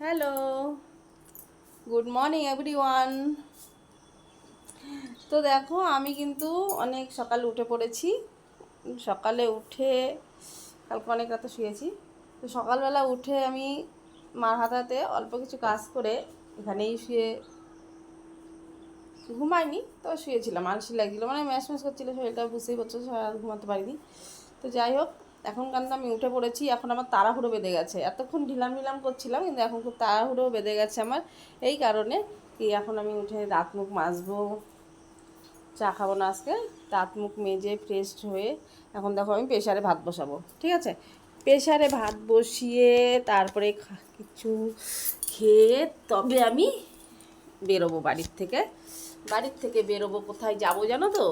Hello, good morning everyone. তো দেখো আমি কিন্তু অনেক সকালে উঠে পড়েছি। সকালে উঠে কালকে অনেক রাতে শুয়েছি। তো সকালবেলা উঠে আমি মার হাতে অল্প কিছু কাজ করে এখানেই শুয়ে ঘুমাইনি, তো শুয়েছিলাম। আলসি লাগছিলো, মানে ম্যাশ ম্যাশ করছিলো শরীরটা, বুঝতেই পারছো, আর ঘুমাতে পারিনি। তো যাই হোক, এখন কিন্তু আমি উঠে পড়েছি। এখন আমার তাড়াহুড়ো বেঁধে গেছে। এতক্ষণ ঢিলাম ঢিলাম করছিলাম, কিন্তু এখন খুব তাড়াহুড়ো বেঁধে গেছে আমার। এই কারণে কি এখন আমি উঠে দাঁত মুখ মাজবো, চা খাবো না আজকে। দাঁত মুখ মেজে ফ্রেশ হয়ে এখন দেখো আমি প্রেশারে ভাত বসাবো, ঠিক আছে? প্রেশারে ভাত বসিয়ে তারপরে কিছু খেয়ে তবে আমি বেরোবো বাড়ির থেকে বেরোবো। কোথায় যাবো জানো তো?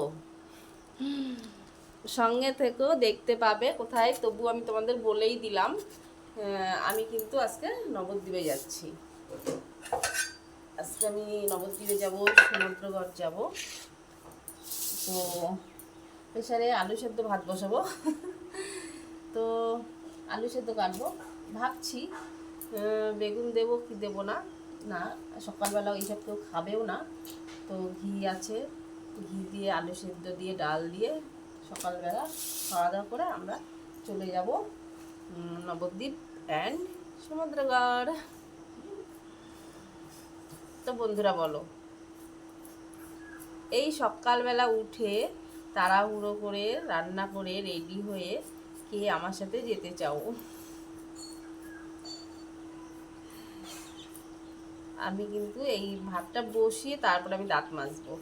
সঙ্গে থেকেও দেখতে পাবে কোথায়, তবু আমি তোমাদের বলেই দিলাম। আমি কিন্তু আজকে নবদ্বীপে যাচ্ছি। আজকে আমি নবদ্বীপে যাব, সমুদ্রগড় যাব। তো প্রেশারে আলু সেদ্ধ ভাত বসাবো। তো আলু সেদ্ধ কাটবো ভাবছি। বেগুন দেবো কি দেবো না, না সকালবেলা এইসব কেউ খাবেও না। তো ঘি আছে, ঘি দিয়ে আলু সেদ্ধ দিয়ে ডাল দিয়ে সকালবেলা খাওয়া দাওয়া করে আমরা চলে যাব নবদ্বীপ অ্যান্ড সমুদ্রগড়। তো বন্ধুরা বলো, এই সকালবেলা উঠে তাড়াহুড়ো করে রান্না করে রেডি হয়ে কে আমার সাথে যেতে চাও? আমি কিন্তু এই ভাতটা বসিয়ে তারপর আমি দাঁত মাজবো,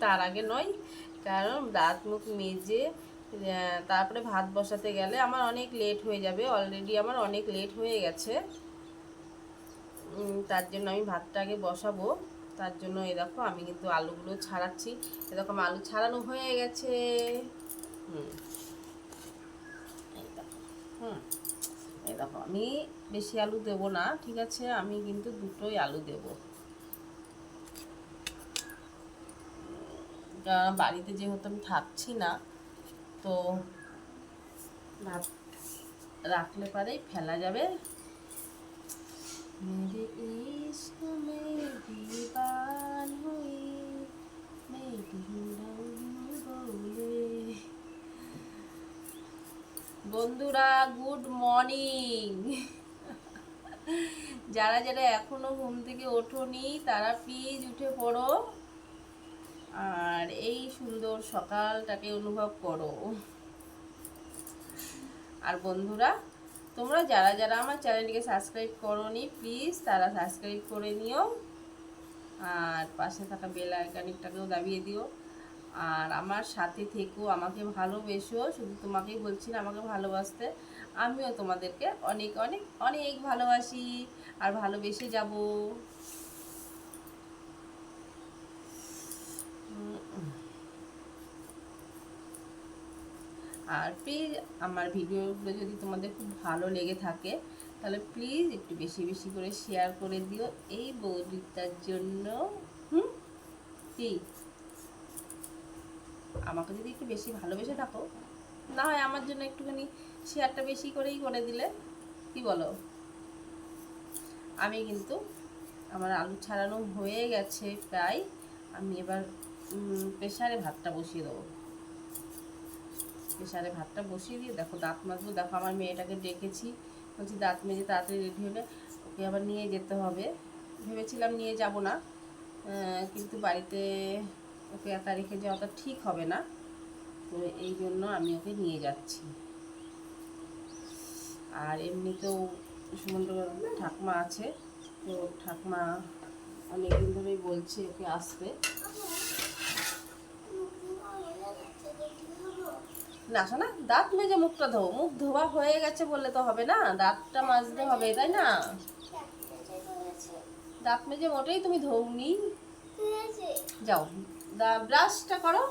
তার আগে নয়। কারণ দাঁত মুখ মেজে তারপরে ভাত বসাতে গেলে আমার অনেক লেট হয়ে যাবে। অলরেডি আমার অনেক লেট হয়ে গেছে। তার জন্য আমি ভাতটা আগে বসাবো। তার জন্য এই দেখো আমি কিন্তু আলুগুলো ছাড়াচ্ছি। এরকম আলু ছাড়ানো হয়ে গেছে। হুম এই দেখো, হুম এই দেখো আমি বেশি আলু দেবো না, ঠিক আছে? আমি কিন্তু দুটোই আলু দেবো। বাড়িতে যেহেতু আমি থাকছি না, তো ভাত রাখলে পরেই ফেলা যাবে। मेरे इश्क में दीवान हुई मैं बोले। বন্ধুরা গুড মর্নিং। যারা যারা এখনো ঘুম থেকে ওঠোনি তারা প্লিজ উঠে পড়ো আর এই সুন্দর সকালটাকে অনুভব করো। আর বন্ধুরা, তোমরা যারা যারা আমার চ্যানেলটিকে সাবস্ক্রাইব করোনি প্লিজ তারা সাবস্ক্রাইব করে নিও, আর পাশে থাকা বেল আইকনটাকেও দাবিয়ে দিও। আর আমার সাথে থেকো, আমাকে ভালোবেসো। শুধু তোমাকেই বলছি না, আমাকে ভালোবাসতে। আমিও তোমাদেরকে অনেক অনেক অনেক ভালোবাসি আর ভালোবেসে যাব। আর প্লিজ আমার ভিডিওগুলো যদি তোমাদের খুব ভালো লেগে থাকে তাহলে প্লিজ একটু বেশি বেশি করে শেয়ার করে দিও এই বৌদিটার জন্য। কি আমাকে যদি একটু বেশি ভালোবেসে থাকো, না হয় আমার জন্য একটুখানি শেয়ারটা বেশি করেই করে দিলে, কি বলো? আমি কিন্তু আমার আলু ছাড়ানো হয়ে গেছে প্রায়। আমি এবার প্রেশারে ভাতটা বসিয়ে দেবো। প্রেশারে ভাতটা বসিয়ে দিয়ে দেখো দাঁত মাজবো। দেখো আমার মেয়েটাকে ডেকেছি, বলছি দাঁত মেজে তাড়াতাড়ি রেডি হলে ওকে আবার নিয়ে যেতে হবে। ভেবেছিলাম নিয়ে যাব না, কিন্তু বাড়িতে ওকে একা রেখে যাওয়াটা ঠিক হবে না। তো এই জন্য আমি ওকে নিয়ে যাচ্ছি। আর এমনিতেও সমুদ্র ঠাকুমা আছে, তো ঠাকুমা অনেকদিন ধরেই বলছে ওকে আসতে। না শোনা, দাঁত মেজে মুখটা ধো। মুখ ধোয়া হয়ে গেছে বললে তো হবে না, দাঁতটা মাজতে হবে, তাই না? দাঁত মেজে মোটেই তুমি ধোওনি। যাও ব্রাশটা করো।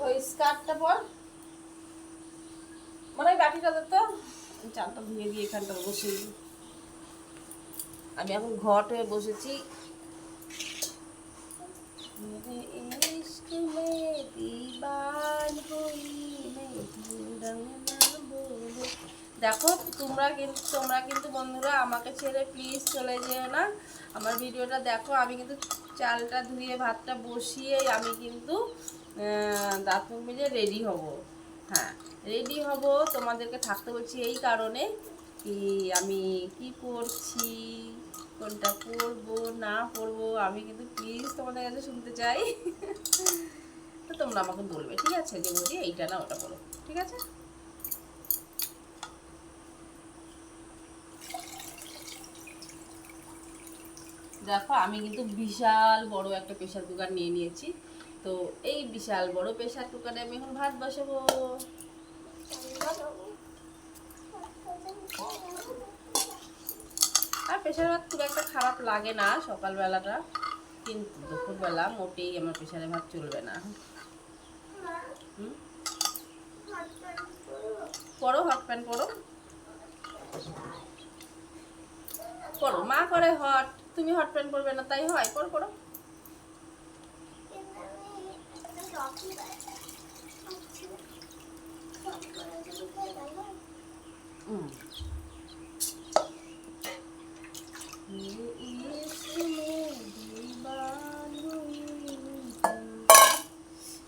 ওই স্কার্টটা পর, মনে হয় বাটিটা তো চালটা ধুয়ে দিয়ে এখানটা বসে। আমি এখন ঘট হয়ে বসেছি। দেখো তোমরা কিন্তু বন্ধুরা আমাকে ছেড়ে প্লিজ চলে যেও না। আমার ভিডিওটা দেখো। আমি কিন্তু চালটা ধুয়ে ভাতটা বসিয়ে আমি কিন্তু দাঁত মুখ মেজে রেডি হব। হ্যাঁ, রেডি হব। তোমাদেরকে থাকতে বলছি এই কারণে কি আমি কি করছি, কোনটা করবো না করবো, আমি কিন্তু প্লিজ তোমাদের কাছে শুনতে চাই। তো তোমরা আমাকে বলবে, ঠিক আছে, যে বলি এইটা না ওটা বলো, ঠিক আছে? দেখো আমি কিন্তু বিশাল বড় একটা প্রেসার কুকার নিয়ে নিয়েছি। তো এই বিশাল বড় প্রেসার কুকারে আমি এখন ভাত বসাবো। আর প্রেসার ভাত খুব একটা খারাপ লাগে না সকালবেলাটা, কিন্তু দুপুরবেলা মোটেই আমার প্রেসারে ভাত চলবে না। পরো, হট প্যান্ট পরো, পরো। মা করে হট, তুমি হট প্যান্ট পরবে না তাই হয়? পরো পরো।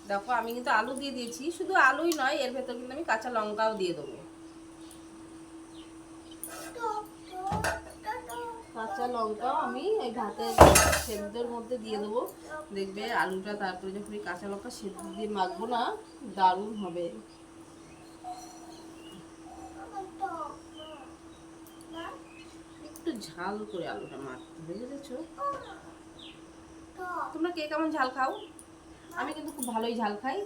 দেখো আমি কিন্তু আলু দিয়ে দিয়েছি, শুধু আলুই নয়, এর ভেতর কিন্তু আমি কাঁচা লঙ্কাও দিয়ে দেবো। কাঁচা লঙ্কাও আমি এই ভাতের সেদ্ধর মধ্যে দিয়ে দেবো। দেখবে আলুটা তারপরে যখন এই কাঁচা লঙ্কা সেদ্ধ দিয়ে মাখবো না, দারুণ হবে। একটু ঝাল করে আলুটা মাখতে হবে, বুঝেছো? তোমরা কে কেমন ঝাল খাও? আমি কিন্তু খুব ভালোই ঝাল খাই।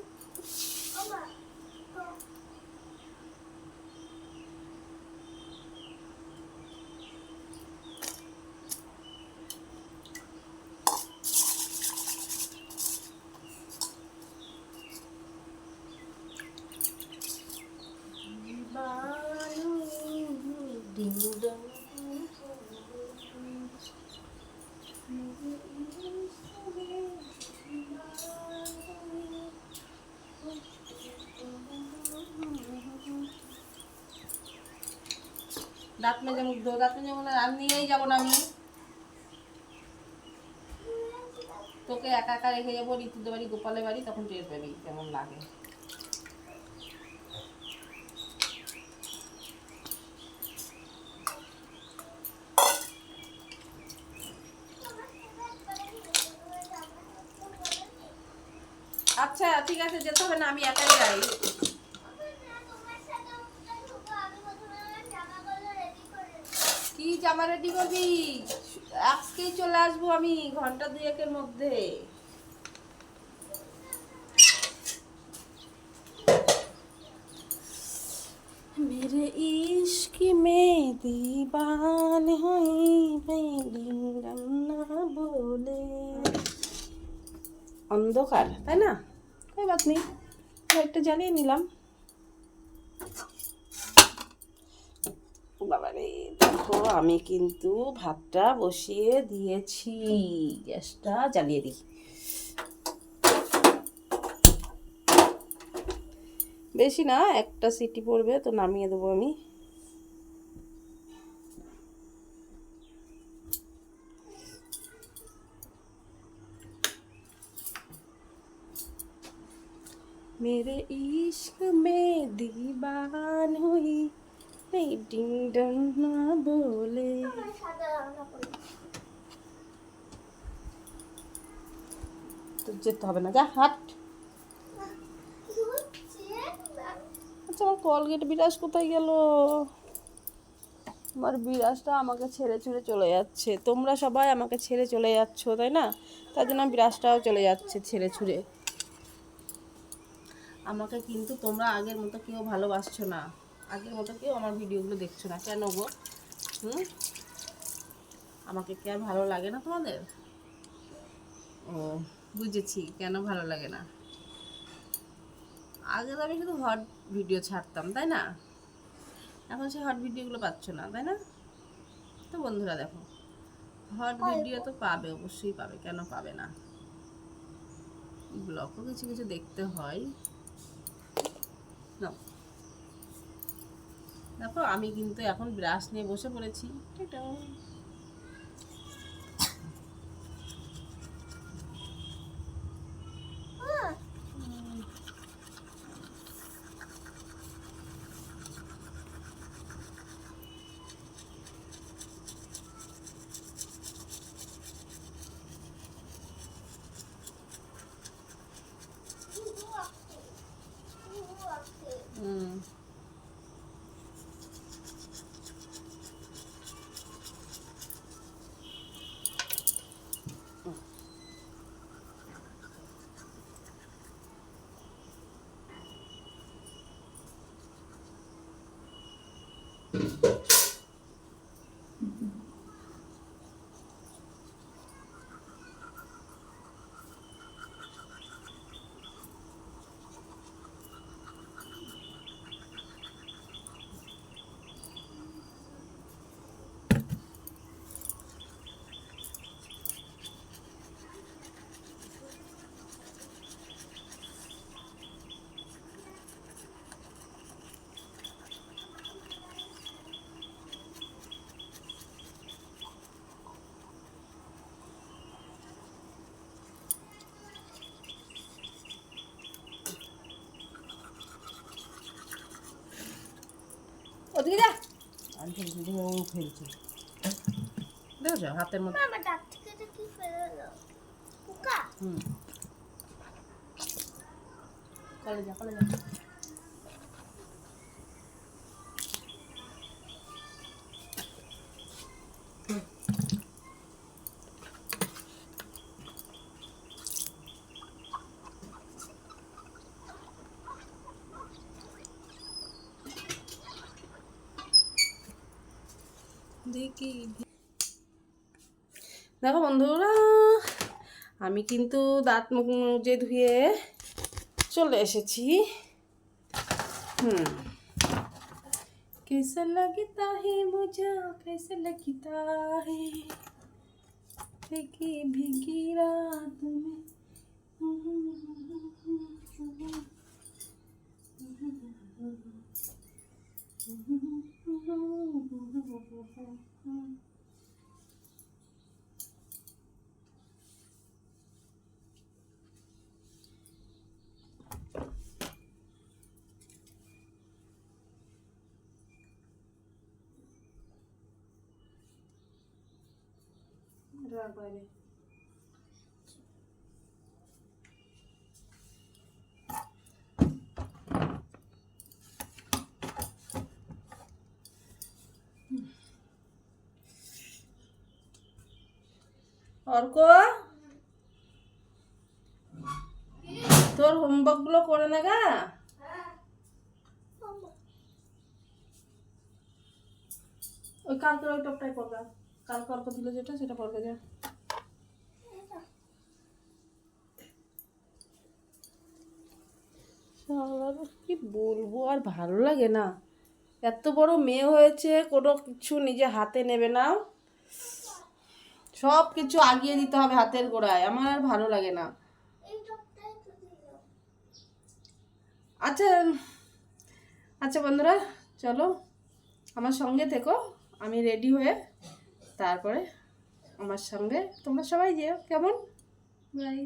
দাঁত মেজে মুখ ধো, দাঁত মেজে মুখ আর নিয়েই যাবো না আমি। তোকে একা একা রেখে যাবো ঋতুদের বাড়ি, গোপালের বাড়ি, তখন টের পাবি কেমন লাগে। আচ্ছা ঠিক আছে, যেতে হবে না, আমি একাই যাই। কি জামা রেডি করবি? আজকেই চলে আসবো আমি, ঘন্টা দুয়েকের মধ্যে। मेरे इश्क में दीवाने हुई ना बोले। অন্ধকার তাই না? কই বাত নেই, লাইটটা জ্বালিয়ে নিলাম। বাবারে দেখো আমি কিন্তু ভাতটা বসিয়ে দিয়েছি, গ্যাসটা জ্বালিয়ে দিই। বেশি না, একটা সিটি পড়বে তো নামিয়ে দেবো আমি। मेरे इश्क में दीवान हुई ডিং ডং না বলে। তো যেতে হবে না, যা হাট। আচ্ছা আমার কলগেট বিরাজ কোথায় গেল? আমার বিরাজটা আমাকে ছেড়ে ছেড়ে চলে যাচ্ছে। তোমরা সবাই আমাকে ছেড়ে চলে যাচ্ছ তাই না? তার জন্য বিরাজটাও চলে যাচ্ছে ছেড়ে ছুড়ে। আমাকে কিন্তু তোমরা আগের মতো কেউ ভালোবাসছো না, আগের মতো কেউ আমার ভিডিওগুলো দেখছো না, কেন গো? আমাকে কি আর ভালো লাগে না তোমাদের? ও বুঝেছি কেন ভালো লাগে না। আগে তো আমি শুধু হট ভিডিও ছাড়তাম তাই না? এখন সেই হট ভিডিওগুলো পাচ্ছ না তাই না? তো বন্ধুরা দেখো, হট ভিডিও তো পাবে, অবশ্যই পাবে, কেন পাবে না? ব্লগও কিছু কিছু দেখতে হয় না। দেখো আমি কিন্তু এখন ব্রাশ নিয়ে বসে পড়েছি। এটা ওদিকে যা, আমি ফেলছি ও ফেলছে, দেখছো হাতের মধ্যে। আমার দাঁত থেকে এটা কি ফেললো? পোকা? কলে যা কলে যা। দেখি দেখো বন্ধুরা, আমি কিন্তু দাঁত মুখ মুজে ধুয়ে চলে এসেছি। कैसा लगता है मुझे, कैसा लगता है भीगी भीगी रात में। অর্ক, তোর হোমওয়ার্ক গুলো করে না গা। ওই কালকে ওই টপটাই পড়বে, কালকে অর্ক দিল যেটা সেটা পড়বে যা। কি বলবো, আর ভালো লাগে না। এত বড় মেয়ে হয়েছে, কোনো কিছু নিজে হাতে নেবে না, সব কিছু আগিয়ে দিতে হবে হাতের গোড়ায়, আমার আর ভালো লাগে না। আচ্ছা আচ্ছা বন্ধুরা, চলো আমার সঙ্গে থেকো, আমি রেডি হয়ে তারপরে আমার সঙ্গে তোমরা সবাই যেও, কেমন? বাই।